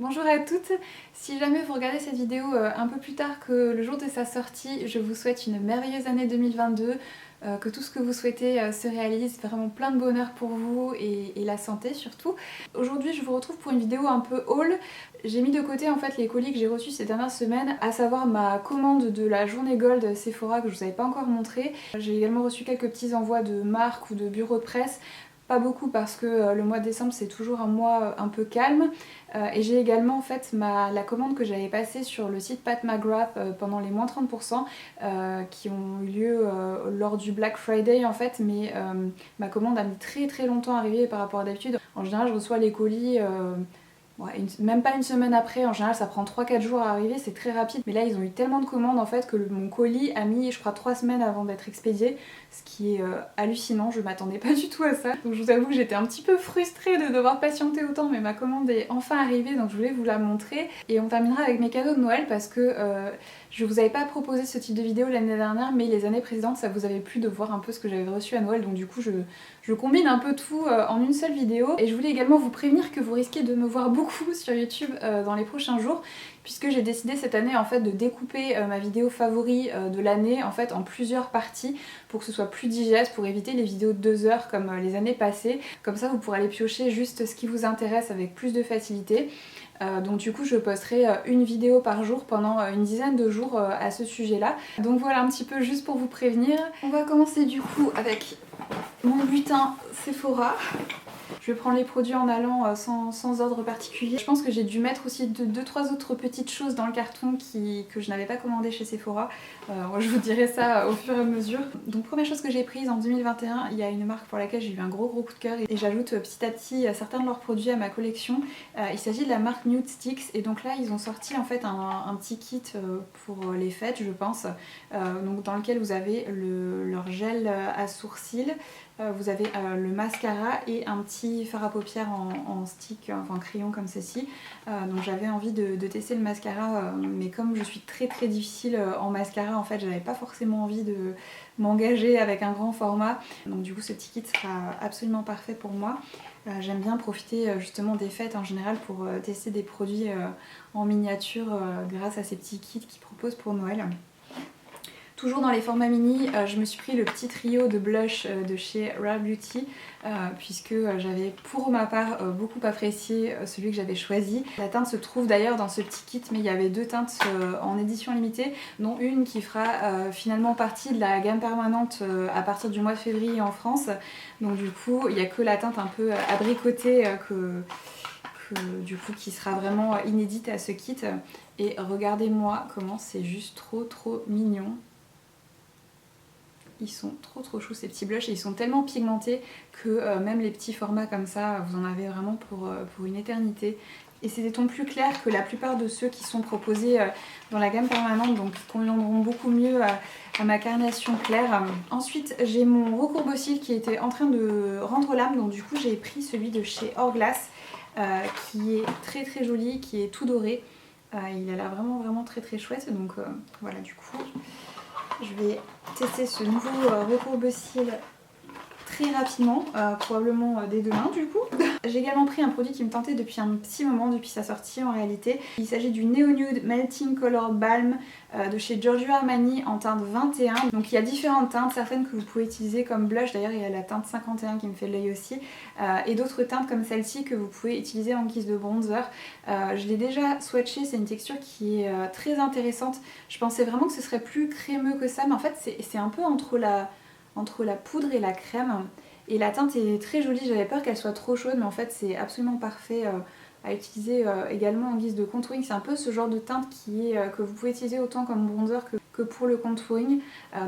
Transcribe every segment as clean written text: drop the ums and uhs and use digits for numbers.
Bonjour à toutes, si jamais vous regardez cette vidéo un peu plus tard que le jour de sa sortie, je vous souhaite une merveilleuse année 2022, que tout ce que vous souhaitez se réalise, vraiment plein de bonheur pour vous et la santé surtout. Aujourd'hui je vous retrouve pour une vidéo un peu haul. J'ai mis de côté en fait les colis que j'ai reçus ces dernières semaines, à savoir ma commande de la journée Gold Sephora que je vous avais pas encore montré. J'ai également reçu quelques petits envois de marques ou de bureaux de presse. Pas beaucoup parce que le mois de décembre c'est toujours un mois un peu calme. Et j'ai également en fait la commande que j'avais passée sur le site Pat McGrath pendant les moins 30% qui ont eu lieu lors du Black Friday en fait, mais ma commande a mis très longtemps à arriver par rapport à d'habitude. En général je reçois les colis ouais, même pas une semaine après, en général ça prend 3-4 jours à arriver, c'est très rapide. Mais là ils ont eu tellement de commandes en fait que mon colis a mis je crois 3 semaines avant d'être expédié, ce qui est hallucinant, je m'attendais pas du tout à ça. Donc je vous avoue que j'étais un petit peu frustrée de devoir patienter autant, mais ma commande est enfin arrivée donc je voulais vous la montrer. Et on terminera avec mes cadeaux de Noël parce que je vous avais pas proposé ce type de vidéo l'année dernière, mais les années précédentes ça vous avait plu de voir un peu ce que j'avais reçu à Noël, donc du coup je combine un peu tout en une seule vidéo. Et je voulais également vous prévenir que vous risquez de me voir beaucoup sur YouTube dans les prochains jours, puisque j'ai décidé cette année en fait de découper ma vidéo favori de l'année en fait en plusieurs parties pour que ce soit plus digeste, pour éviter les vidéos de 2 heures comme les années passées. Comme ça vous pourrez aller piocher juste ce qui vous intéresse avec plus de facilité. Donc du coup je posterai une vidéo par jour pendant une dizaine de jours à ce sujet là. Donc voilà un petit peu juste pour vous prévenir. On va commencer du coup avec mon butin Sephora. Je vais prendre les produits en allant sans ordre particulier. Je pense que j'ai dû mettre aussi 2-3 autres petites choses dans le carton que je n'avais pas commandé chez Sephora. Je vous dirai ça au fur et à mesure. Donc première chose que j'ai prise en 2021, il y a une marque pour laquelle j'ai eu un gros coup de cœur et j'ajoute petit à petit certains de leurs produits à ma collection. Il s'agit de la marque Nude Sticks et donc là ils ont sorti en fait un petit kit pour les fêtes je pense, donc dans lequel vous avez leur gel à sourcils. Vous avez le mascara et un petit fard à paupières en stick, enfin en crayon comme ceci. Donc j'avais envie de tester le mascara, mais comme je suis très difficile en mascara, en fait j'avais pas forcément envie de m'engager avec un grand format. Donc du coup ce petit kit sera absolument parfait pour moi. J'aime bien profiter justement des fêtes en général pour tester des produits en miniature grâce à ces petits kits qu'ils proposent pour Noël. Toujours dans les formats mini, je me suis pris le petit trio de blush de chez Rare Beauty puisque j'avais pour ma part beaucoup apprécié celui que j'avais choisi. La teinte se trouve d'ailleurs dans ce petit kit, mais il y avait 2 teintes en édition limitée, dont une qui fera finalement partie de la gamme permanente à partir du mois de février en France. Donc du coup, il n'y a que la teinte un peu abricotée du coup qui sera vraiment inédite à ce kit. Et regardez-moi comment c'est juste trop mignon. Ils sont trop choux ces petits blushs et ils sont tellement pigmentés que même les petits formats comme ça, vous en avez vraiment pour une éternité. Et c'est des tons plus clairs que la plupart de ceux qui sont proposés dans la gamme permanente, donc qui conviendront beaucoup mieux à ma carnation claire. Ensuite j'ai mon recourbe cils qui était en train de rendre l'âme, donc du coup j'ai pris celui de chez Hourglass qui est très joli, qui est tout doré. Il a l'air vraiment très chouette, donc voilà du coup. Je vais tester ce nouveau recourbe cils très rapidement, probablement dès demain du coup. J'ai également pris un produit qui me tentait depuis un petit moment, depuis sa sortie en réalité. Il s'agit du Neo Nude Melting Color Balm de chez Giorgio Armani en teinte 21. Donc il y a différentes teintes, certaines que vous pouvez utiliser comme blush, d'ailleurs il y a la teinte 51 qui me fait de l'œil aussi, et d'autres teintes comme celle-ci que vous pouvez utiliser en guise de bronzer. Je l'ai déjà swatché, c'est une texture qui est très intéressante. Je pensais vraiment que ce serait plus crémeux que ça, mais en fait c'est un peu entre la poudre et la crème. Et la teinte est très jolie, j'avais peur qu'elle soit trop chaude, mais en fait c'est absolument parfait à utiliser également en guise de contouring. C'est un peu ce genre de teinte que vous pouvez utiliser autant comme bronzer que pour le contouring.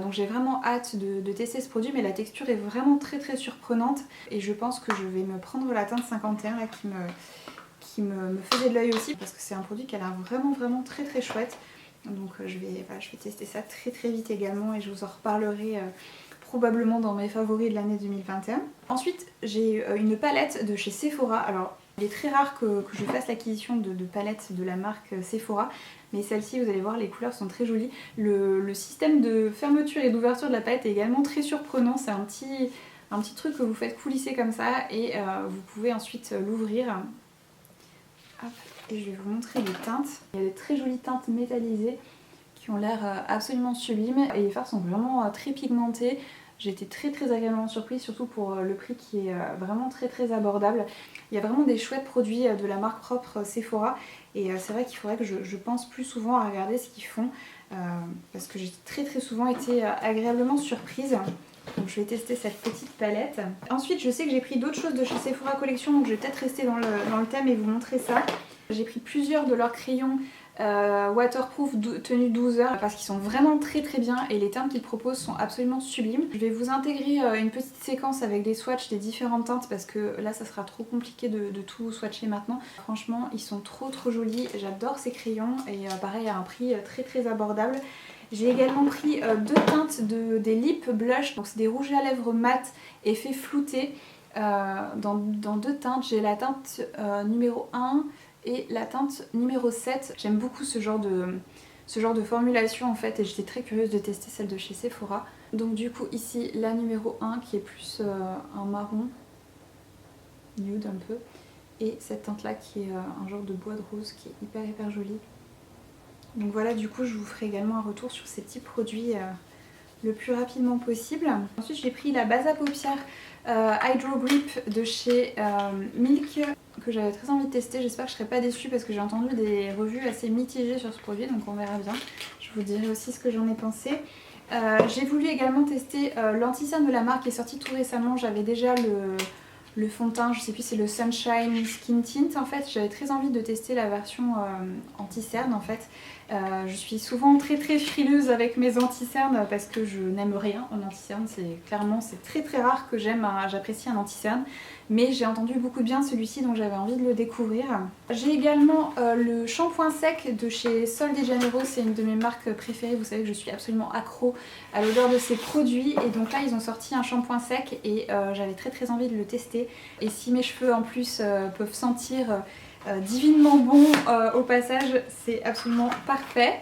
Donc j'ai vraiment hâte de tester ce produit, mais la texture est vraiment très surprenante. Et je pense que je vais me prendre la teinte 51 là qui me faisait de l'œil aussi, parce que c'est un produit qui a l'air vraiment très chouette. Donc je vais tester ça très vite également et je vous en reparlerai probablement dans mes favoris de l'année 2021. Ensuite j'ai une palette de chez Sephora. Alors il est très rare que je fasse l'acquisition de palettes de la marque Sephora, mais celle-ci vous allez voir les couleurs sont très jolies. Le système de fermeture et d'ouverture de la palette est également très surprenant. C'est un petit truc que vous faites coulisser comme ça et vous pouvez ensuite l'ouvrir. Hop, et je vais vous montrer les teintes. Il y a des très jolies teintes métallisées qui ont l'air absolument sublimes et les fards sont vraiment très pigmentés. J'ai été très agréablement surprise, surtout pour le prix qui est vraiment très abordable. Il y a vraiment des chouettes produits de la marque propre Sephora et c'est vrai qu'il faudrait que je pense plus souvent à regarder ce qu'ils font parce que j'ai très souvent été agréablement surprise. Donc je vais tester cette petite palette. Ensuite je sais que j'ai pris d'autres choses de chez Sephora Collection, donc je vais peut-être rester dans le thème et vous montrer ça. J'ai pris plusieurs de leurs crayons waterproof tenue 12 heures parce qu'ils sont vraiment très bien et les teintes qu'ils proposent sont absolument sublimes. Je vais vous intégrer une petite séquence avec des swatchs des différentes teintes parce que là ça sera trop compliqué de tout swatcher maintenant. Franchement ils sont trop jolis, j'adore ces crayons et pareil à un prix très abordable. J'ai également pris deux teintes des lip blush, donc c'est des rouges à lèvres mat effet flouté dans deux teintes. J'ai la teinte numéro 1 et la teinte numéro 7. J'aime beaucoup ce genre de formulation en fait et j'étais très curieuse de tester celle de chez Sephora. Donc du coup ici la numéro 1 qui est plus un marron nude un peu et cette teinte là qui est un genre de bois de rose qui est hyper jolie. Donc voilà, du coup je vous ferai également un retour sur ces petits produits le plus rapidement possible. Ensuite j'ai pris la base à paupières Hydro Grip de chez Milk que j'avais très envie de tester. J'espère que je ne serai pas déçue parce que j'ai entendu des revues assez mitigées sur ce produit, donc on verra bien. Je vous dirai aussi ce que j'en ai pensé. J'ai voulu également tester l'anti-cerne de la marque qui est sorti tout récemment. J'avais déjà le fond de teint, je sais plus, c'est le Sunshine Skin Tint en fait. J'avais très envie de tester la version anti-cerne en fait. Je suis souvent très frileuse avec mes anti-cernes parce que je n'aime rien en anti-cerne. C'est très rare que j'apprécie un anti-cerne. Mais j'ai entendu beaucoup de bien de celui-ci donc j'avais envie de le découvrir. J'ai également le shampoing sec de chez Sol de Janeiro. C'est une de mes marques préférées. Vous savez que je suis absolument accro à l'odeur de ces produits. Et donc là ils ont sorti un shampoing sec et j'avais très envie de le tester. Et si mes cheveux en plus peuvent sentir divinement bon au passage, c'est absolument parfait.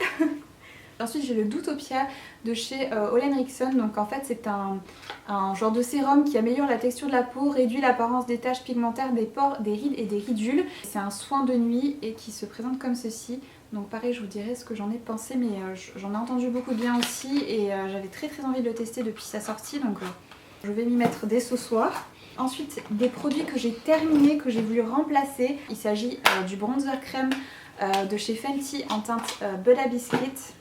Ensuite j'ai le Doutopia de chez Ole Henriksen. Donc en fait c'est un genre de sérum qui améliore la texture de la peau, réduit l'apparence des taches pigmentaires, des pores, des rides et des ridules. C'est un soin de nuit et qui se présente comme ceci. Donc pareil je vous dirai ce que j'en ai pensé mais j'en ai entendu beaucoup de bien aussi et j'avais très envie de le tester depuis sa sortie donc je vais m'y mettre dès ce soir. Ensuite, des produits que j'ai terminés, que j'ai voulu remplacer. Il s'agit du bronzer crème de chez Fenty en teinte Butter Biscuit,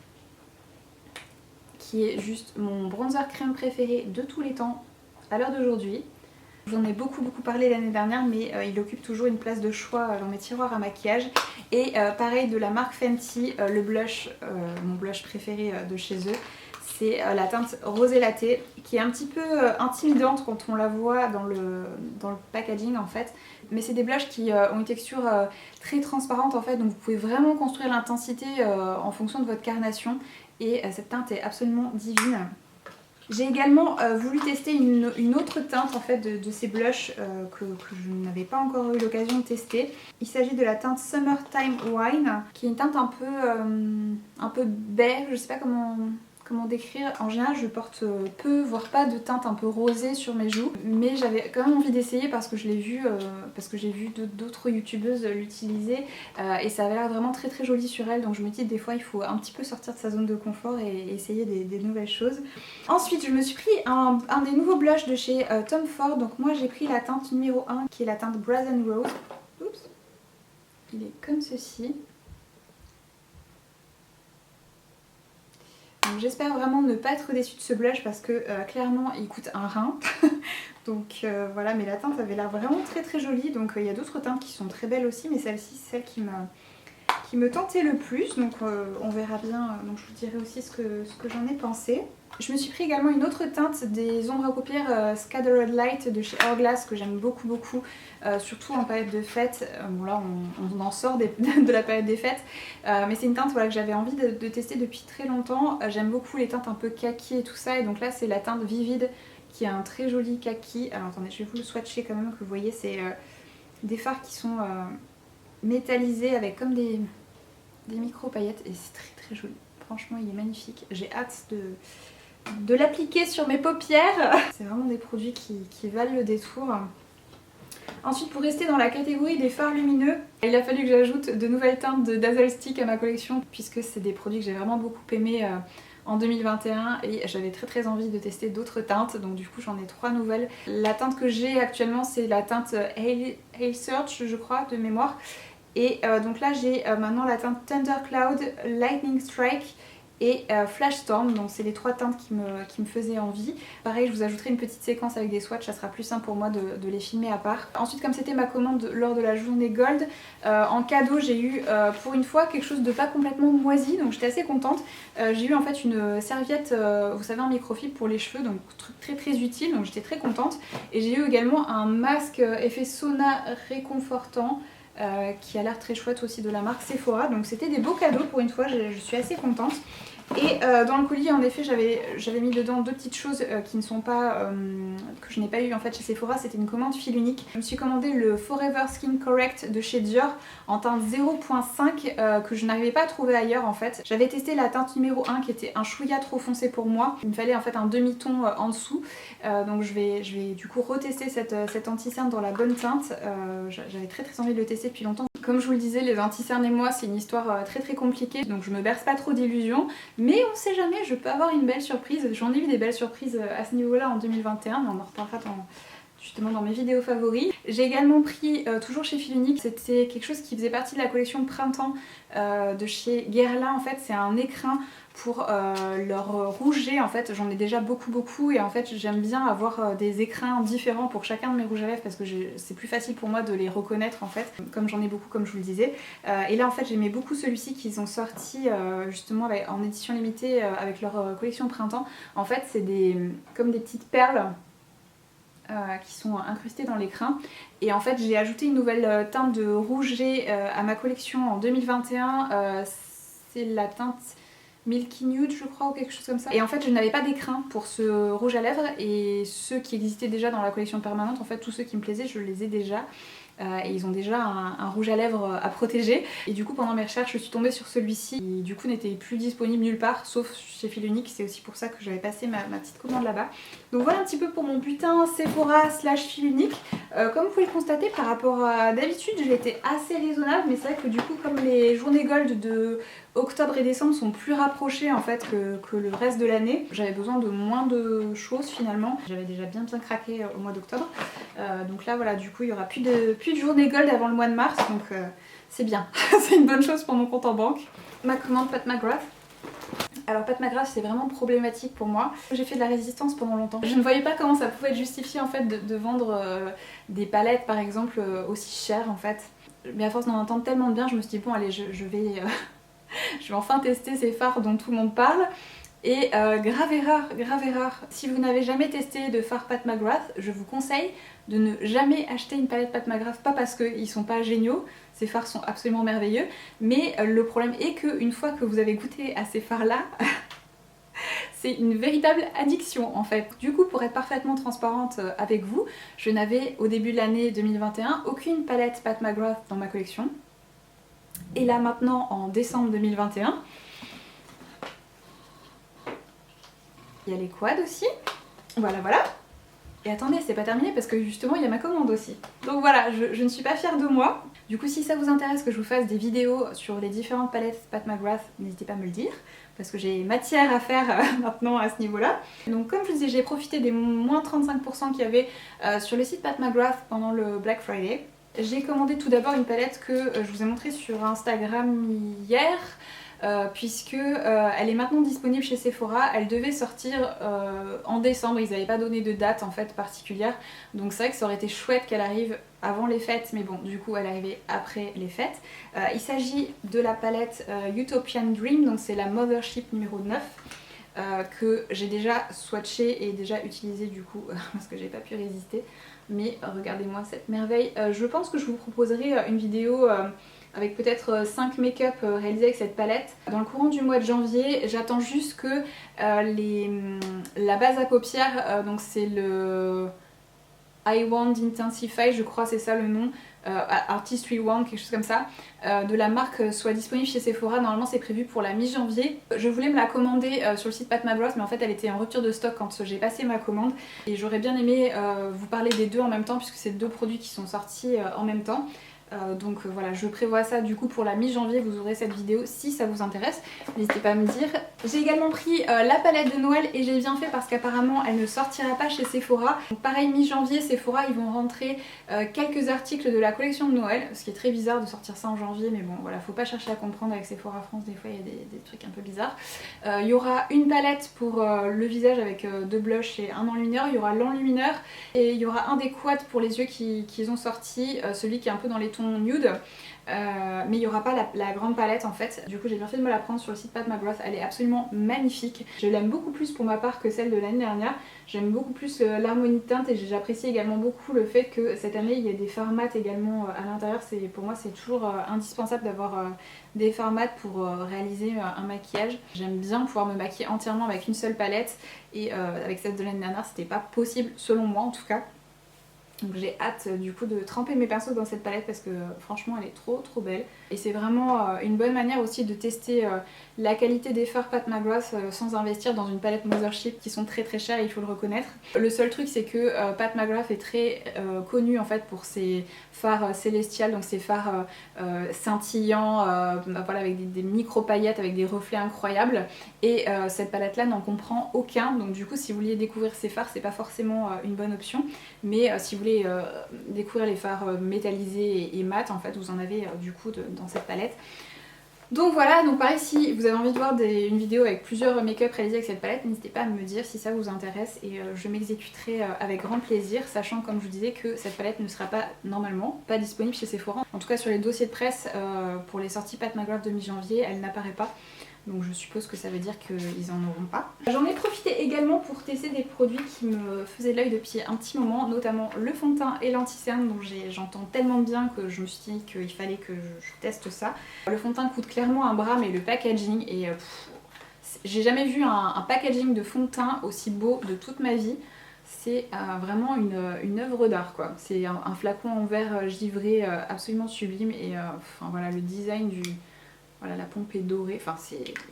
qui est juste mon bronzer crème préféré de tous les temps à l'heure d'aujourd'hui. J'en ai beaucoup parlé l'année dernière, mais il occupe toujours une place de choix dans mes tiroirs à maquillage. Et pareil de la marque Fenty, le blush, mon blush préféré de chez eux. C'est la teinte Rosé Latte qui est un petit peu intimidante quand on la voit dans le packaging en fait. Mais c'est des blushs qui ont une texture très transparente en fait, donc vous pouvez vraiment construire l'intensité en fonction de votre carnation. Et cette teinte est absolument divine. J'ai également voulu tester une autre teinte en fait de ces blushs que je n'avais pas encore eu l'occasion de tester. Il s'agit de la teinte Summertime Wine qui est une teinte un peu baie, je sais pas comment décrire. En général je porte peu voire pas de teinte un peu rosée sur mes joues, mais j'avais quand même envie d'essayer parce que je l'ai vu parce que j'ai vu d'autres youtubeuses l'utiliser et ça avait l'air vraiment très joli sur elle, donc je me dis des fois il faut un petit peu sortir de sa zone de confort et essayer des nouvelles choses. Ensuite je me suis pris un des nouveaux blushs de chez Tom Ford, donc moi j'ai pris la teinte numéro 1 qui est la teinte Brazen Rose. Oups. Il est comme ceci. J'espère vraiment ne pas être déçue de ce blush parce que clairement il coûte un rein. Donc voilà, mais la teinte avait l'air vraiment très jolie. Donc il y a d'autres teintes qui sont très belles aussi, mais celle-ci c'est celle qui me tentait le plus. Donc on verra bien, donc je vous dirai aussi ce que j'en ai pensé. Je me suis pris également une autre teinte des ombres à paupières Scattered Light de chez Hourglass que j'aime beaucoup surtout en période de fête. Bon là on en sort de la période des fêtes, mais c'est une teinte voilà, que j'avais envie de tester depuis très longtemps. J'aime beaucoup les teintes un peu kaki et tout ça, et donc là c'est la teinte Vivid qui a un très joli kaki. Alors attendez, je vais vous le swatcher quand même que vous voyez, c'est des fards qui sont métallisés avec comme des micro paillettes et c'est très joli. Franchement il est magnifique, j'ai hâte de l'appliquer sur mes paupières. C'est vraiment des produits qui valent le détour. Ensuite, pour rester dans la catégorie des fards lumineux, il a fallu que j'ajoute de nouvelles teintes de Dazzle Stick à ma collection puisque c'est des produits que j'ai vraiment beaucoup aimés en 2021 et j'avais très envie de tester d'autres teintes, donc du coup j'en ai 3 nouvelles. La teinte que j'ai actuellement c'est la teinte Hail Search je crois de mémoire, et donc là j'ai maintenant la teinte Thunder Cloud, Lightning Strike et Flash Storm, donc c'est les 3 teintes qui me faisaient envie. Pareil, je vous ajouterai une petite séquence avec des swatchs, ça sera plus simple pour moi de les filmer à part. Ensuite, comme c'était ma commande lors de la journée Gold, en cadeau j'ai eu pour une fois quelque chose de pas complètement moisi, donc j'étais assez contente. J'ai eu en fait une serviette, vous savez, en microfibre pour les cheveux, donc truc très utile, donc j'étais très contente. Et j'ai eu également un masque effet sauna réconfortant. Qui a l'air très chouette aussi de la marque Sephora, donc c'était des beaux cadeaux pour une fois, je suis assez contente. Et dans le colis en effet j'avais mis dedans 2 petites choses qui ne sont pas, que je n'ai pas eu en fait chez Sephora, c'était une commande fil unique. Je me suis commandé le Forever Skin Correct de chez Dior en teinte 0.5 que je n'arrivais pas à trouver ailleurs en fait. J'avais testé la teinte numéro 1 qui était un chouïa trop foncé pour moi, il me fallait en fait un demi-ton en dessous, donc je vais du coup retester cet anti-cerne dans la bonne teinte. J'avais très envie de le tester depuis longtemps. Comme je vous le disais, les anti-cernes et moi c'est une histoire très compliquée, donc je me berce pas trop d'illusions. Mais on sait jamais, je peux avoir une belle surprise. J'en ai eu des belles surprises à ce niveau-là en 2021, mais on en reparlera justement dans mes vidéos favoris. J'ai également pris, toujours chez Fil Unique, c'était quelque chose qui faisait partie de la collection printemps de chez Guerlain. En fait, c'est un écrin pour leur rouge G. En fait, j'en ai déjà beaucoup et en fait j'aime bien avoir des écrins différents pour chacun de mes rouges à lèvres parce que c'est plus facile pour moi de les reconnaître en fait, comme j'en ai beaucoup comme je vous le disais. Et là en fait j'aimais beaucoup celui-ci qu'ils ont sorti justement en édition limitée avec leur collection printemps. En fait c'est comme des petites perles qui sont incrustées dans l'écrin. Et en fait j'ai ajouté une nouvelle teinte de rouge G à ma collection en 2021. C'est la teinte Milky Nude je crois ou quelque chose comme ça. Et en fait je n'avais pas d'écrin pour ce rouge à lèvres et ceux qui existaient déjà dans la collection permanente, en fait tous ceux qui me plaisaient je les ai déjà. Et ils ont déjà un rouge à lèvres à protéger. Et du coup pendant mes recherches je suis tombée sur celui-ci qui du coup n'était plus disponible nulle part sauf chez Fil Unique. C'est aussi pour ça que j'avais passé ma petite commande là-bas. Donc voilà un petit peu pour mon butin Sephora / Fil Unique. Comme vous pouvez le constater par rapport à d'habitude j'ai été assez raisonnable, mais c'est vrai que du coup comme les journées Gold de octobre et décembre sont plus rapprochées en fait que le reste de l'année, j'avais besoin de moins de choses finalement. J'avais déjà bien craqué au mois d'octobre. Donc là voilà, du coup il y aura plus de journée Gold avant le mois de mars, donc c'est bien. C'est une bonne chose pour mon compte en banque. Ma commande Pat McGrath. Alors Pat McGrath c'est vraiment problématique pour moi. J'ai fait de la résistance pendant longtemps. Je ne voyais pas comment ça pouvait être justifié en fait de vendre des palettes par exemple aussi chères en fait. Mais à force d'en entendre tellement de bien, je me suis dit bon allez je vais enfin tester ces fards dont tout le monde parle. Et grave erreur, si vous n'avez jamais testé de fard Pat McGrath, je vous conseille de ne jamais acheter une palette Pat McGrath, pas parce qu'ils sont pas géniaux, ces fards sont absolument merveilleux, mais le problème est qu'une fois que vous avez goûté à ces fards là, c'est une véritable addiction en fait. Du coup pour être parfaitement transparente avec vous, je n'avais au début de l'année 2021 aucune palette Pat McGrath dans ma collection. Et là maintenant en décembre 2021, il y a les quads aussi, voilà. Et attendez, c'est pas terminé parce que justement il y a ma commande aussi. Donc voilà, je ne suis pas fière de moi. Du coup si ça vous intéresse que je vous fasse des vidéos sur les différentes palettes Pat McGrath, n'hésitez pas à me le dire, parce que j'ai matière à faire maintenant à ce niveau-là. Donc comme je vous disais, j'ai profité des moins 35% qu'il y avait sur le site Pat McGrath pendant le Black Friday. J'ai commandé tout d'abord une palette que je vous ai montrée sur Instagram hier, puisque elle est maintenant disponible chez Sephora. Elle devait sortir en décembre, ils n'avaient pas donné de date en fait particulière, donc c'est vrai que ça aurait été chouette qu'elle arrive avant les fêtes, mais bon du coup elle est arrivée après les fêtes. Il s'agit de la palette Utopian Dream, donc c'est la Mothership numéro 9. Que j'ai déjà swatché et déjà utilisé du coup parce que j'ai pas pu résister, mais regardez-moi cette merveille. Je pense que je vous proposerai une vidéo avec peut-être 5 make-up réalisés avec cette palette dans le courant du mois de janvier. J'attends juste que la base à paupières, donc c'est le I Want Intensify, je crois c'est ça le nom, Artist Rewind, quelque chose comme ça, de la marque soit disponible chez Sephora. Normalement c'est prévu pour la mi-janvier. Je voulais me la commander sur le site Pat McGrath, mais en fait elle était en rupture de stock quand j'ai passé ma commande. Et j'aurais bien aimé vous parler des deux en même temps, puisque c'est deux produits qui sont sortis en même temps. Donc voilà, je prévois ça du coup pour la mi-janvier, vous aurez cette vidéo si ça vous intéresse, n'hésitez pas à me dire. J'ai également pris la palette de Noël et j'ai bien fait parce qu'apparemment elle ne sortira pas chez Sephora. Donc pareil, mi-janvier, Sephora ils vont rentrer quelques articles de la collection de Noël, ce qui est très bizarre de sortir ça en janvier, mais bon voilà, faut pas chercher à comprendre avec Sephora France, des fois il y a des trucs un peu bizarres. Il y aura une palette pour le visage avec deux blushs et un enlumineur, il y aura l'enlumineur et il y aura un des quads pour les yeux qu'ils ont sorti, celui qui est un peu dans les nude, mais il n'y aura pas la grande palette en fait. Du coup j'ai bien fait de me la prendre sur le site Pat McGrath, elle est absolument magnifique. Je l'aime beaucoup plus pour ma part que celle de l'année dernière. J'aime beaucoup plus l'harmonie de teinte et j'apprécie également beaucoup le fait que cette année il y ait des fards mat également à l'intérieur. Pour moi c'est toujours indispensable d'avoir des fards mat pour réaliser un maquillage. J'aime bien pouvoir me maquiller entièrement avec une seule palette et avec celle de l'année dernière c'était pas possible selon moi en tout cas. Donc j'ai hâte du coup de tremper mes pinceaux dans cette palette parce que franchement elle est trop belle. Et c'est vraiment une bonne manière aussi de tester la qualité des fards Pat McGrath sans investir dans une palette Mothership qui sont très chères, il faut le reconnaître. Le seul truc c'est que Pat McGrath est très connu en fait pour ses fards célestials, donc ses fards scintillants, voilà, avec des micro paillettes, avec des reflets incroyables. Et cette palette là n'en comprend aucun, donc du coup si vous vouliez découvrir ces fards c'est pas forcément une bonne option. Mais si vous voulez découvrir les fards métallisés et mat, en fait vous en avez du coup dans cette palette. Donc voilà, donc pareil, si vous avez envie de voir une vidéo avec plusieurs make-up réalisés avec cette palette, n'hésitez pas à me dire si ça vous intéresse et je m'exécuterai avec grand plaisir, sachant comme je vous disais que cette palette ne sera pas normalement pas disponible chez Sephora. En tout cas sur les dossiers de presse pour les sorties Pat McGrath de mi-janvier, elle n'apparaît pas. Donc je suppose que ça veut dire qu'ils en auront pas. J'en ai profité également pour tester des produits qui me faisaient l'œil depuis un petit moment, notamment le fond de teint et l'anti-cerne, dont j'entends tellement bien que je me suis dit qu'il fallait que je teste ça. Le fond de teint coûte clairement un bras, mais le packaging est... j'ai jamais vu un packaging de fond de teint aussi beau de toute ma vie. C'est vraiment une œuvre d'art quoi. C'est un flacon en verre givré absolument sublime et enfin, voilà, le design du... Voilà, la pompe est dorée, enfin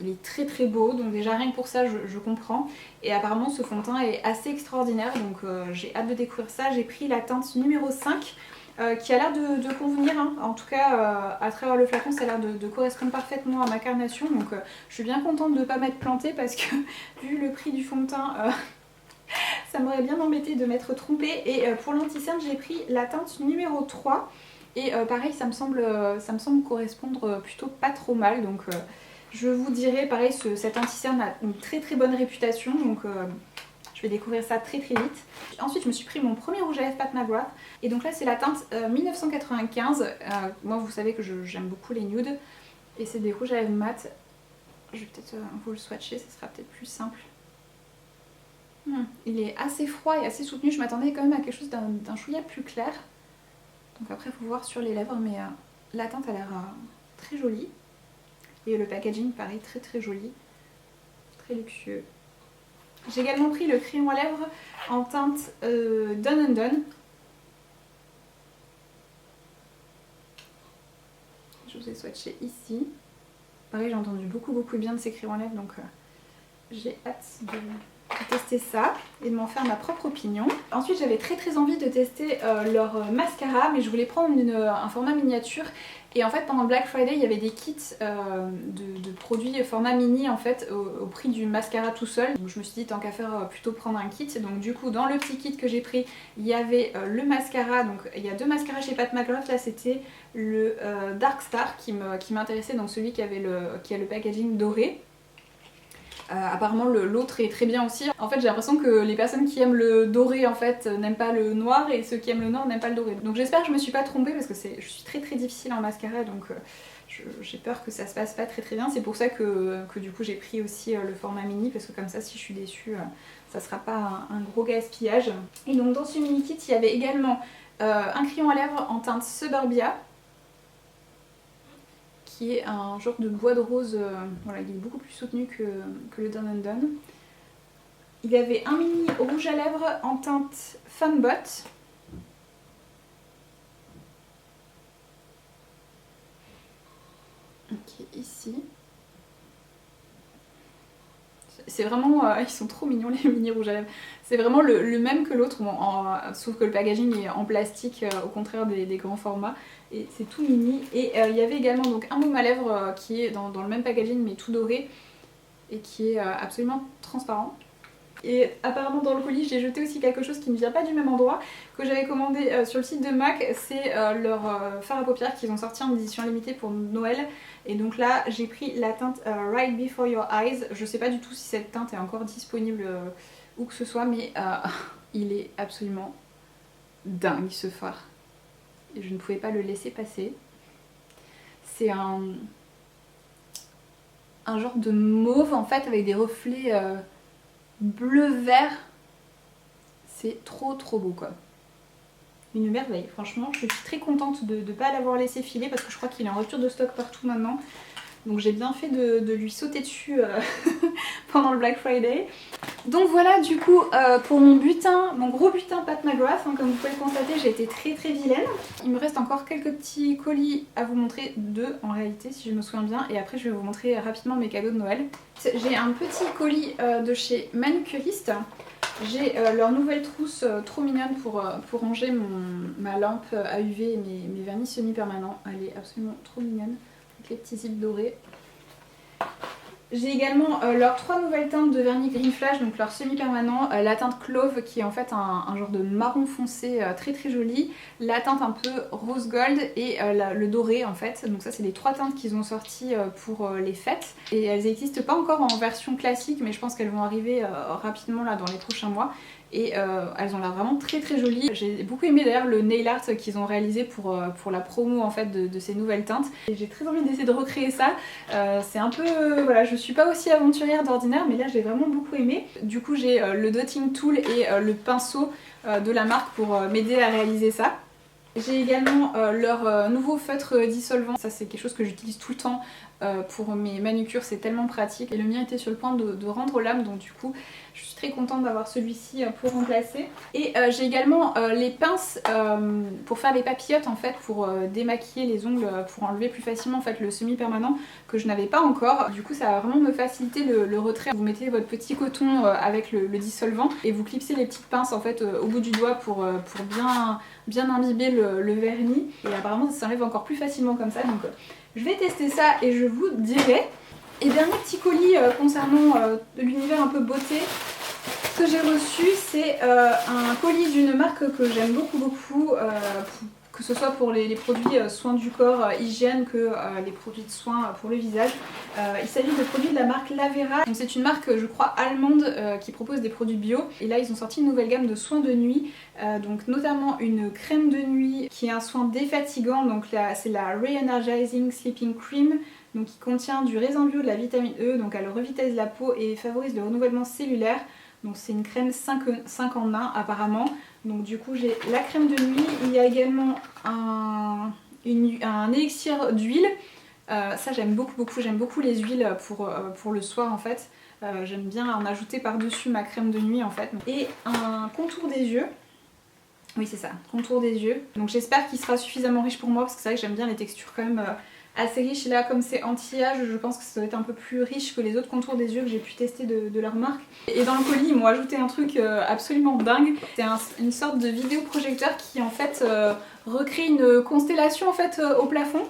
il est très beau, donc déjà rien que pour ça je comprends. Et apparemment ce fond de teint est assez extraordinaire, donc j'ai hâte de découvrir ça. J'ai pris la teinte numéro 5 qui a l'air de convenir, hein. En tout cas à travers le flacon ça a l'air de correspondre parfaitement à ma carnation, donc je suis bien contente de ne pas m'être plantée parce que vu le prix du fond de teint... ça m'aurait bien embêté de m'être trompée. Et pour l'anti-cerne j'ai pris la teinte numéro 3. Et pareil ça me semble correspondre plutôt pas trop mal, donc je vous dirai, pareil cet anti-cerne a une très bonne réputation, donc je vais découvrir ça très vite. Ensuite je me suis pris mon premier rouge à lèvres Pat McGrath, et donc là c'est la teinte 1995, moi vous savez que j'aime beaucoup les nudes, et c'est des rouges à lèvres mat. Je vais peut-être vous le swatcher, ça sera peut-être plus simple. Il est assez froid et assez soutenu, je m'attendais quand même à quelque chose d'un chouïa plus clair. Donc après il faut voir sur les lèvres, mais la teinte a l'air très jolie. Et le packaging pareil très joli, très luxueux. J'ai également pris le crayon à lèvres en teinte Done and Done. Je vous ai swatché ici. Pareil j'ai entendu beaucoup bien de ces crayons à lèvres, donc j'ai hâte de tester ça et de m'en faire ma propre opinion. Ensuite j'avais très envie de tester leur mascara, mais je voulais prendre un format miniature. Et en fait pendant Black Friday il y avait des kits de produits format mini en fait au prix du mascara tout seul. Donc je me suis dit tant qu'à faire plutôt prendre un kit. Donc du coup dans le petit kit que j'ai pris il y avait le mascara. Donc il y a deux mascaras chez Pat McGrath. Là c'était le Dark Star qui m'intéressait, donc celui qui a le packaging doré. Apparemment l'autre est très bien aussi. En fait j'ai l'impression que les personnes qui aiment le doré en fait n'aiment pas le noir, et ceux qui aiment le noir n'aiment pas le doré. Donc j'espère que je me suis pas trompée parce que je suis très difficile en mascara, donc j'ai peur que ça se passe pas très bien. C'est pour ça que du coup j'ai pris aussi le format mini, parce que comme ça si je suis déçue ça sera pas un gros gaspillage. Et donc dans ce mini kit il y avait également un crayon à lèvres en teinte Suburbia, qui est un genre de bois de rose, voilà, il est beaucoup plus soutenu que le Done and Done. Il y avait un mini rouge à lèvres en teinte Fembot, qui est ici. C'est vraiment, ils sont trop mignons les mini rouges à lèvres. C'est vraiment le même que l'autre, sauf que le packaging est en plastique au contraire des grands formats. Et c'est tout mini. Et il y avait également donc un baume à lèvres qui est dans le même packaging mais tout doré et qui est absolument transparent. Et apparemment dans le colis j'ai jeté aussi quelque chose qui ne vient pas du même endroit, que j'avais commandé sur le site de MAC. C'est leur fard à paupières qu'ils ont sorti en édition limitée pour Noël. Et donc là j'ai pris la teinte Right Before Your Eyes. Je sais pas du tout si cette teinte est encore disponible où que ce soit, mais il est absolument dingue ce fard. Et je ne pouvais pas le laisser passer. C'est un genre de mauve en fait avec des reflets bleu-vert. C'est trop beau quoi. Une merveille, franchement je suis très contente de ne pas l'avoir laissé filer parce que je crois qu'il est en rupture de stock partout maintenant. Donc j'ai bien fait de lui sauter dessus pendant le Black Friday. Donc voilà du coup pour mon butin, mon gros butin Pat McGrath, hein, comme vous pouvez le constater j'ai été très vilaine. Il me reste encore quelques petits colis à vous montrer, 2 en réalité si je me souviens bien, et après je vais vous montrer rapidement mes cadeaux de Noël. J'ai un petit colis de chez Manucuriste. J'ai leur nouvelle trousse trop mignonne pour ranger ma lampe à UV et mes vernis semi-permanents. Elle est absolument trop mignonne avec les petits zips dorés. J'ai également leurs 3 nouvelles teintes de vernis Green Flash, donc leur semi-permanent, la teinte Clove qui est en fait un genre de marron foncé très joli, la teinte un peu rose gold et le doré en fait. Donc ça c'est les 3 teintes qu'ils ont sorties pour les fêtes. Et elles n'existent pas encore en version classique, mais je pense qu'elles vont arriver rapidement là dans les prochains mois. Et elles ont l'air vraiment très jolies. J'ai beaucoup aimé d'ailleurs le nail art qu'ils ont réalisé pour la promo en fait de ces nouvelles teintes. Et j'ai très envie d'essayer de recréer ça. C'est un peu... voilà, je suis pas aussi aventurière d'ordinaire, mais là j'ai vraiment beaucoup aimé. Du coup j'ai le dotting tool et le pinceau de la marque pour m'aider à réaliser ça. J'ai également leur nouveau feutre dissolvant. Ça c'est quelque chose que j'utilise tout le temps pour mes manucures, c'est tellement pratique. Et le mien était sur le point de rendre l'âme, donc du coup je suis très contente d'avoir celui-ci pour remplacer. Et j'ai également les pinces pour faire les papillotes en fait, pour démaquiller les ongles, pour enlever plus facilement en fait le semi-permanent que je n'avais pas encore. Du coup ça va vraiment me faciliter le retrait. Vous mettez votre petit coton avec le dissolvant et vous clipsez les petites pinces en fait au bout du doigt pour bien imbiber le vernis. Et apparemment ça s'enlève encore plus facilement comme ça, donc je vais tester ça et je vous dirai. Et dernier petit colis concernant l'univers un peu beauté, ce que j'ai reçu c'est un colis d'une marque que j'aime beaucoup, que ce soit pour les produits soins du corps, hygiène, que les produits de soins pour le visage. Il s'agit de produits de la marque Lavera. C'est une marque je crois allemande qui propose des produits bio. Et là ils ont sorti une nouvelle gamme de soins de nuit, donc notamment une crème de nuit qui est un soin défatigant, donc c'est la Re-Energizing Sleeping Cream. Donc qui contient du raisin bio, de la vitamine E, donc elle revitalise la peau et favorise le renouvellement cellulaire. Donc c'est une crème 5 en 1 apparemment. Donc du coup j'ai la crème de nuit, il y a également un élixir d'huile. Ça j'aime beaucoup, j'aime beaucoup les huiles pour le soir en fait. J'aime bien en ajouter par-dessus ma crème de nuit en fait. Et un contour des yeux. Oui c'est ça, contour des yeux. Donc j'espère qu'il sera suffisamment riche pour moi parce que c'est vrai que j'aime bien les textures quand même assez riches. Et là comme c'est anti-âge, je pense que ça doit être un peu plus riche que les autres contours des yeux que j'ai pu tester de leur marque. Et dans le colis ils m'ont ajouté un truc absolument dingue. C'est une sorte de vidéoprojecteur qui en fait recrée une constellation en fait au plafond.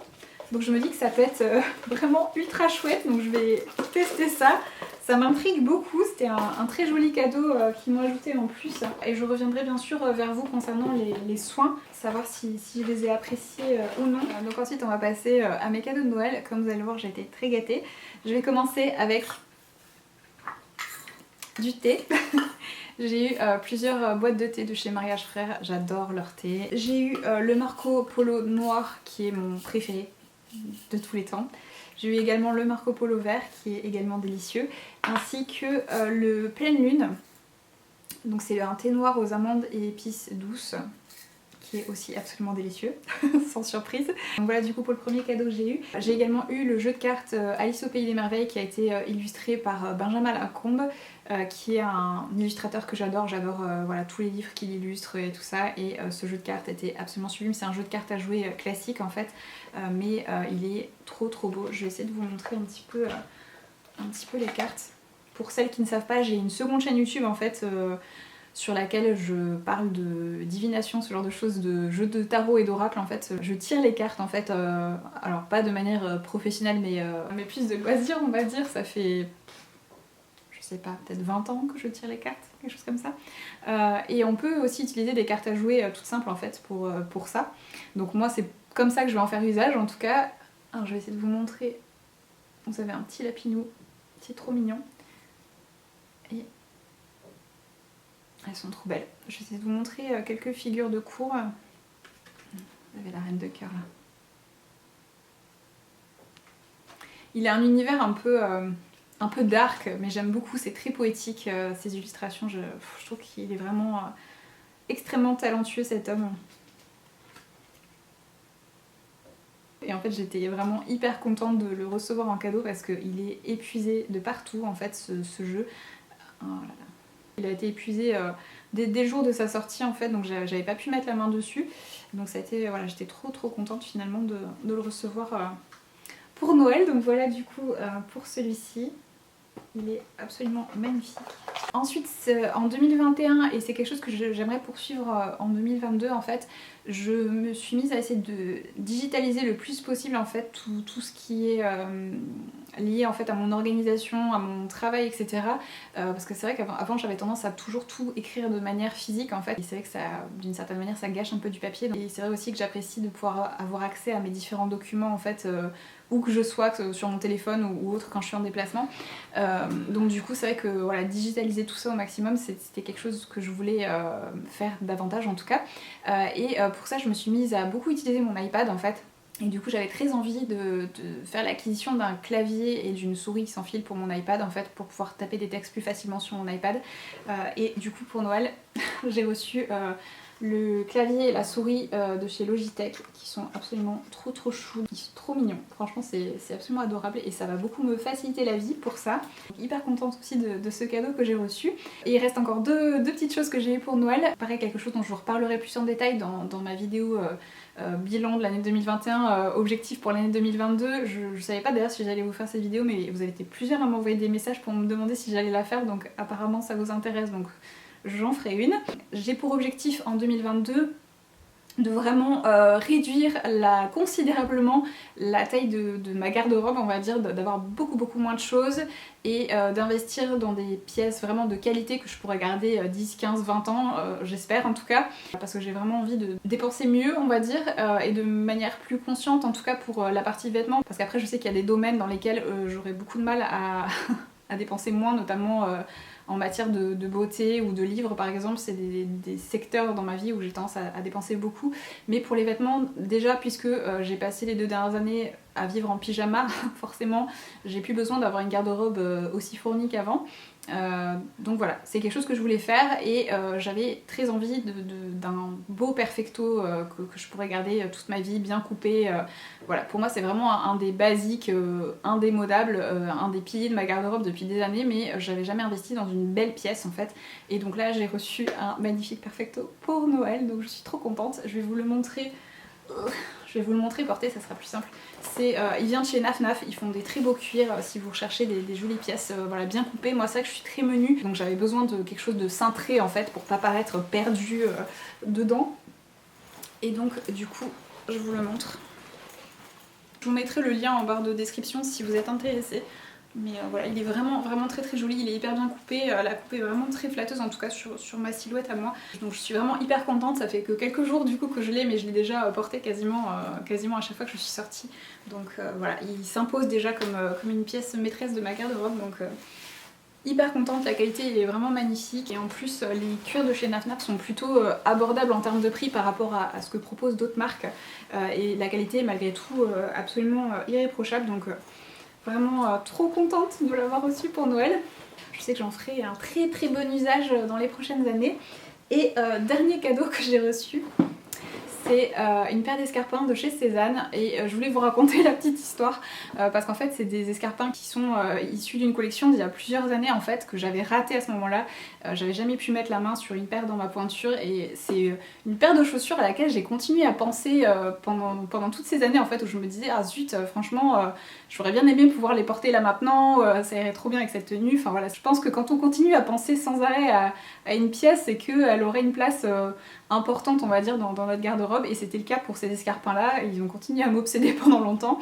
Donc je me dis que ça peut être vraiment ultra chouette, donc je vais tester ça. Ça m'intrigue beaucoup, c'était un très joli cadeau qu'ils m'ont ajouté en plus. Et je reviendrai bien sûr vers vous concernant les soins, savoir si je les ai appréciés ou non. Donc ensuite on va passer à mes cadeaux de Noël. Comme vous allez le voir j'ai été très gâtée. Je vais commencer avec du thé. J'ai eu plusieurs boîtes de thé de chez Mariage Frères, j'adore leur thé. J'ai eu le Marco Polo noir qui est mon préféré de tous les temps. J'ai eu également le Marco Polo vert qui est également délicieux, ainsi que le Pleine Lune. Donc c'est un thé noir aux amandes et épices douces qui est aussi absolument délicieux, sans surprise. Donc voilà du coup pour le premier cadeau que j'ai eu. J'ai également eu le jeu de cartes Alice au Pays des Merveilles qui a été illustré par Benjamin Lacombe, qui est un illustrateur que j'adore. J'adore voilà, tous les livres qu'il illustre et tout ça, et ce jeu de cartes était absolument sublime. C'est un jeu de cartes à jouer classique en fait, mais il est trop beau. Je vais essayer de vous montrer un petit peu les cartes. Pour celles qui ne savent pas, j'ai une seconde chaîne YouTube en fait, sur laquelle je parle de divination, ce genre de choses, de jeux de tarot et d'oracle en fait. Je tire les cartes en fait, alors pas de manière professionnelle mais plus de loisir on va dire. Ça fait, je sais pas, peut-être 20 ans que je tire les cartes, quelque chose comme ça. Et on peut aussi utiliser des cartes à jouer toutes simples en fait pour ça. Donc moi c'est comme ça que je vais en faire usage en tout cas. Alors je vais essayer de vous montrer. Vous avez un petit lapinou, c'est trop mignon. Et elles sont trop belles. Je vais essayer de vous montrer quelques figures de cour. Vous avez la reine de cœur là. Il a un univers un peu dark, mais j'aime beaucoup, c'est très poétique ces illustrations. Je trouve qu'il est vraiment extrêmement talentueux cet homme. Et en fait j'étais vraiment hyper contente de le recevoir en cadeau parce qu'il est épuisé de partout en fait ce jeu. Oh là là. Il a été épuisé dès le jour de sa sortie en fait, donc j'avais pas pu mettre la main dessus. Donc ça a été, voilà, j'étais trop contente finalement de le recevoir pour Noël. Donc voilà du coup pour celui-ci. Il est absolument magnifique. Ensuite en 2021, et c'est quelque chose que j'aimerais poursuivre en 2022 en fait, je me suis mise à essayer de digitaliser le plus possible en fait tout ce qui est lié en fait à mon organisation, à mon travail, etc. Parce que c'est vrai qu'avant j'avais tendance à toujours tout écrire de manière physique en fait, et c'est vrai que ça, d'une certaine manière, ça gâche un peu du papier. Et c'est vrai aussi que j'apprécie de pouvoir avoir accès à mes différents documents en fait, où que je sois, que sur mon téléphone ou autre quand je suis en déplacement. Donc du coup c'est vrai que voilà, digitaliser tout ça au maximum, c'était quelque chose que je voulais faire davantage en tout cas. Et pour ça je me suis mise à beaucoup utiliser mon iPad en fait. Et du coup j'avais très envie de faire l'acquisition d'un clavier et d'une souris sans fil pour mon iPad en fait, pour pouvoir taper des textes plus facilement sur mon iPad. Et du coup pour Noël j'ai reçu le clavier et la souris de chez Logitech qui sont absolument trop choux, ils sont trop mignons. Franchement c'est absolument adorable et ça va beaucoup me faciliter la vie pour ça. Donc, hyper contente aussi de ce cadeau que j'ai reçu. Et il reste encore deux petites choses que j'ai eues pour Noël. Pareil, quelque chose dont je vous reparlerai plus en détail dans ma vidéo bilan de l'année 2021, objectif pour l'année 2022. Je savais pas d'ailleurs si j'allais vous faire cette vidéo, mais vous avez été plusieurs à m'envoyer des messages pour me demander si j'allais la faire, donc apparemment ça vous intéresse, donc j'en ferai une. J'ai pour objectif en 2022 de vraiment réduire considérablement la taille de ma garde-robe, on va dire, d'avoir beaucoup moins de choses et d'investir dans des pièces vraiment de qualité que je pourrais garder 10, 15, 20 ans, j'espère en tout cas, parce que j'ai vraiment envie de dépenser mieux, on va dire, et de manière plus consciente en tout cas pour la partie vêtements, parce qu'après je sais qu'il y a des domaines dans lesquels j'aurais beaucoup de mal à dépenser moins, notamment en matière de beauté ou de livres par exemple. C'est des secteurs dans ma vie où j'ai tendance à dépenser beaucoup. Mais pour les vêtements, déjà puisque j'ai passé les 2 dernières années à vivre en pyjama, forcément j'ai plus besoin d'avoir une garde-robe aussi fournie qu'avant. Donc voilà, c'est quelque chose que je voulais faire et j'avais très envie d'un beau perfecto que je pourrais garder toute ma vie, bien coupé. Voilà, pour moi c'est vraiment un des basiques indémodables, un des piliers de ma garde-robe depuis des années, mais j'avais jamais investi dans une belle pièce en fait. Et donc là j'ai reçu un magnifique perfecto pour Noël, donc je suis trop contente. Je vais vous le montrer. Je vais vous le montrer porté, ça sera plus simple. Il vient de chez Naf Naf, ils font des très beaux cuirs si vous recherchez des jolies pièces voilà, bien coupées. Moi c'est vrai que je suis très menue, donc j'avais besoin de quelque chose de cintré en fait pour pas paraître perdue dedans. Et donc du coup je vous le montre. Je vous mettrai le lien en barre de description si vous êtes intéressés. Mais voilà, il est vraiment très joli, il est hyper bien coupé, la coupe est vraiment très flatteuse en tout cas sur ma silhouette à moi. Donc je suis vraiment hyper contente, ça fait que quelques jours du coup que je l'ai, mais je l'ai déjà porté quasiment à chaque fois que je suis sortie. Donc voilà, il s'impose déjà comme une pièce maîtresse de ma garde-robe, donc hyper contente, la qualité est vraiment magnifique. Et en plus les cuirs de chez Naf Naf sont plutôt abordables en termes de prix par rapport à ce que proposent d'autres marques. Et la qualité est malgré tout absolument irréprochable, donc vraiment trop contente de l'avoir reçu pour Noël. Je sais que j'en ferai un très bon usage dans les prochaines années. Et dernier cadeau que j'ai reçu, c'est une paire d'escarpins de chez Cézanne et je voulais vous raconter la petite histoire parce qu'en fait c'est des escarpins qui sont issus d'une collection d'il y a plusieurs années en fait que j'avais raté à ce moment-là. J'avais jamais pu mettre la main sur une paire dans ma pointure et c'est une paire de chaussures à laquelle j'ai continué à penser pendant toutes ces années en fait où je me disais ah zut franchement j'aurais bien aimé pouvoir les porter là maintenant, ça irait trop bien avec cette tenue. Enfin voilà, je pense que quand on continue à penser sans arrêt à une pièce, c'est qu'elle aurait une place importante on va dire dans notre garde-robe et c'était le cas pour ces escarpins là, ils ont continué à m'obséder pendant longtemps.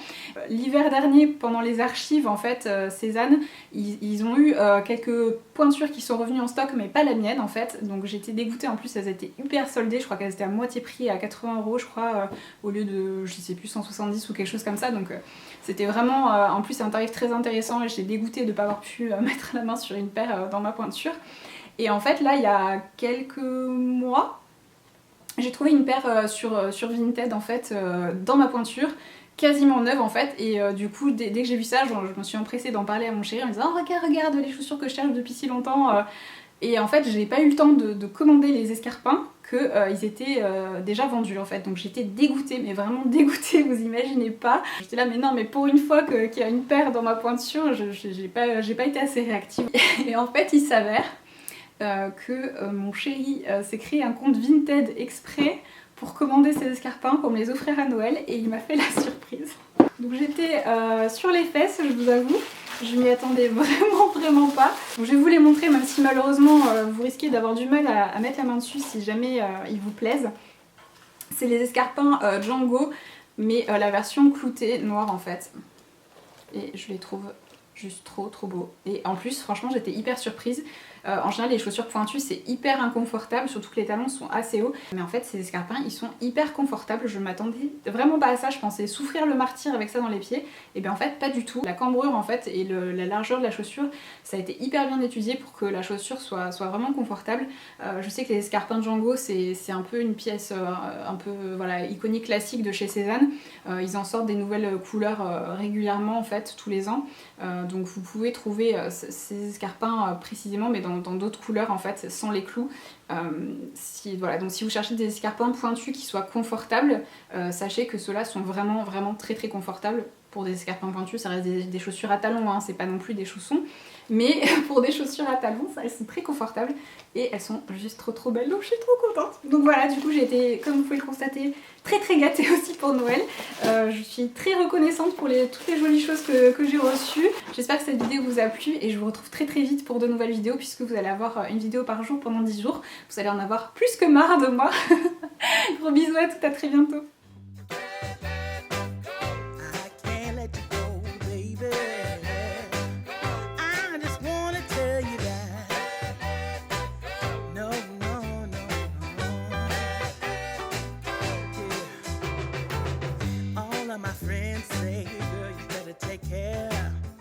L'hiver dernier pendant les archives en fait Cézanne, ils ont eu quelques pointures qui sont revenues en stock mais pas la mienne en fait, donc j'étais dégoûtée. En plus elles étaient hyper soldées, je crois qu'elles étaient à moitié prix à 80 € je crois au lieu de je sais plus 170 ou quelque chose comme ça, donc c'était vraiment en plus un tarif très intéressant et j'étais dégoûtée de ne pas avoir pu mettre la main sur une paire dans ma pointure. Et en fait là il y a quelques mois j'ai trouvé une paire sur Vinted en fait dans ma pointure, quasiment neuve en fait, et du coup dès que j'ai vu ça je me suis empressée d'en parler à mon chéri en me disant oh regarde les chaussures que je cherche depuis si longtemps et en fait j'ai pas eu le temps de commander les escarpins que ils étaient déjà vendus en fait, donc j'étais dégoûtée, mais vraiment dégoûtée, vous imaginez pas. J'étais là mais non mais pour une fois qu'il y a une paire dans ma pointure, j'ai pas été assez réactive. Et en fait il s'avère que mon chéri s'est créé un compte Vinted exprès pour commander ses escarpins pour me les offrir à Noël et il m'a fait la surprise. Donc j'étais sur les fesses, je vous avoue, je m'y attendais vraiment pas. Donc je vais vous les montrer même si malheureusement vous risquez d'avoir du mal à mettre la main dessus si jamais ils vous plaisent. C'est les escarpins Django mais la version cloutée noire en fait. Et je les trouve juste trop beaux. Et en plus franchement j'étais hyper surprise. En général les chaussures pointues c'est hyper inconfortable, surtout que les talons sont assez hauts. Mais en fait ces escarpins ils sont hyper confortables, je m'attendais vraiment pas à ça, je pensais souffrir le martyre avec ça dans les pieds. Et bien en fait pas du tout. La cambrure en fait et la largeur de la chaussure, ça a été hyper bien étudié pour que la chaussure soit vraiment confortable. Je sais que les escarpins Django c'est un peu une pièce un peu voilà, iconique classique de chez Cézanne. Ils en sortent des nouvelles couleurs régulièrement en fait tous les ans. Donc vous pouvez trouver ces escarpins précisément mais dans d'autres couleurs en fait sans les clous. Voilà, donc si vous cherchez des escarpins pointus qui soient confortables, sachez que ceux-là sont vraiment très confortables. Pour des escarpins pointus ça reste des chaussures à talons, hein, c'est pas non plus des chaussons, mais pour des chaussures à talons elles sont très confortables et elles sont juste trop belles, donc je suis trop contente. Donc voilà, du coup j'ai été, comme vous pouvez le constater, très gâtée aussi pour Noël. Je suis très reconnaissante pour toutes les jolies choses que j'ai reçues. J'espère que cette vidéo vous a plu et je vous retrouve très vite pour de nouvelles vidéos puisque vous allez avoir une vidéo par jour pendant 10 jours. Vous allez en avoir plus que marre de moi. Gros bisous à toutes, à très bientôt.